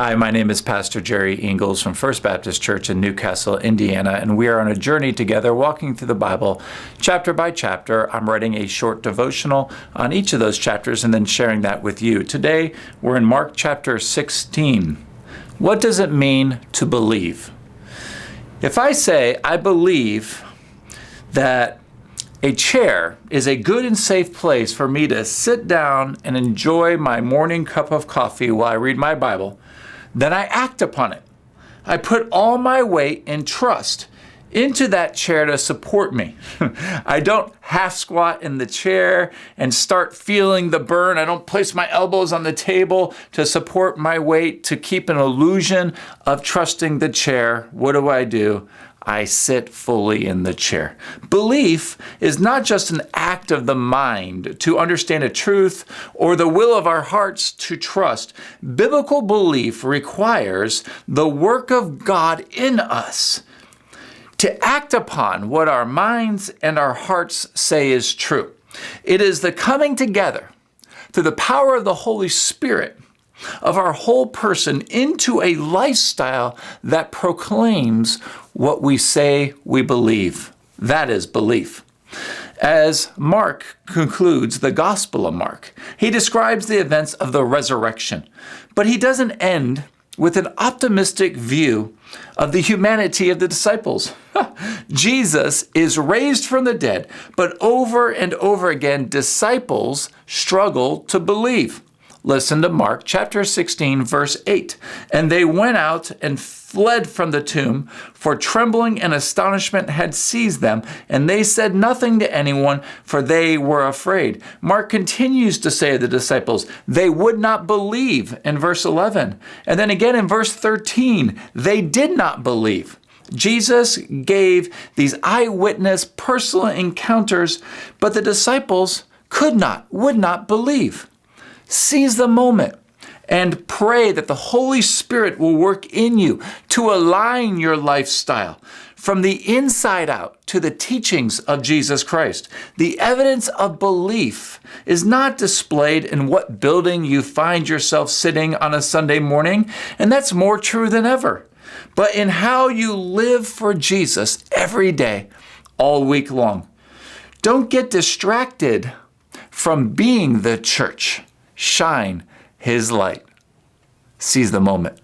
Hi, my name is Pastor Jerry Ingalls from First Baptist Church in Newcastle, Indiana, and we are on a journey together walking through the Bible chapter by chapter. I'm writing a short devotional on each of those chapters and then sharing that with you. Today, we're in Mark chapter 16. What does it mean to believe? If I say I believe that a chair is a good and safe place for me to sit down and enjoy my morning cup of coffee while I read my Bible, then I act upon it. I put all my weight and trust into that chair to support me. I don't half squat in the chair and start feeling the burn. I don't place my elbows on the table to support my weight, to keep an illusion of trusting the chair. What do? I sit fully in the chair. Belief is not just an act of the mind to understand a truth or the will of our hearts to trust. Biblical belief requires the work of God in us to act upon what our minds and our hearts say is true. It is the coming together through the power of the Holy Spirit of our whole person into a lifestyle that proclaims what we say we believe. That is belief. As Mark concludes the Gospel of Mark, he describes the events of the resurrection, but he doesn't end with an optimistic view of the humanity of the disciples. Jesus is raised from the dead, but over and over again, disciples struggle to believe. Listen to Mark chapter 16, verse 8. And they went out and fled from the tomb, for trembling and astonishment had seized them, and they said nothing to anyone, for they were afraid. Mark continues to say to the disciples, they would not believe in verse 11. And then again in verse 13, they did not believe. Jesus gave these eyewitness personal encounters, but the disciples would not believe. Seize the moment and pray that the Holy Spirit will work in you to align your lifestyle from the inside out to the teachings of Jesus Christ. The evidence of belief is not displayed in what building you find yourself sitting on a Sunday morning, and that's more true than ever, but in how you live for Jesus every day, all week long. Don't get distracted from being the church. Shine His light. Seize the moment.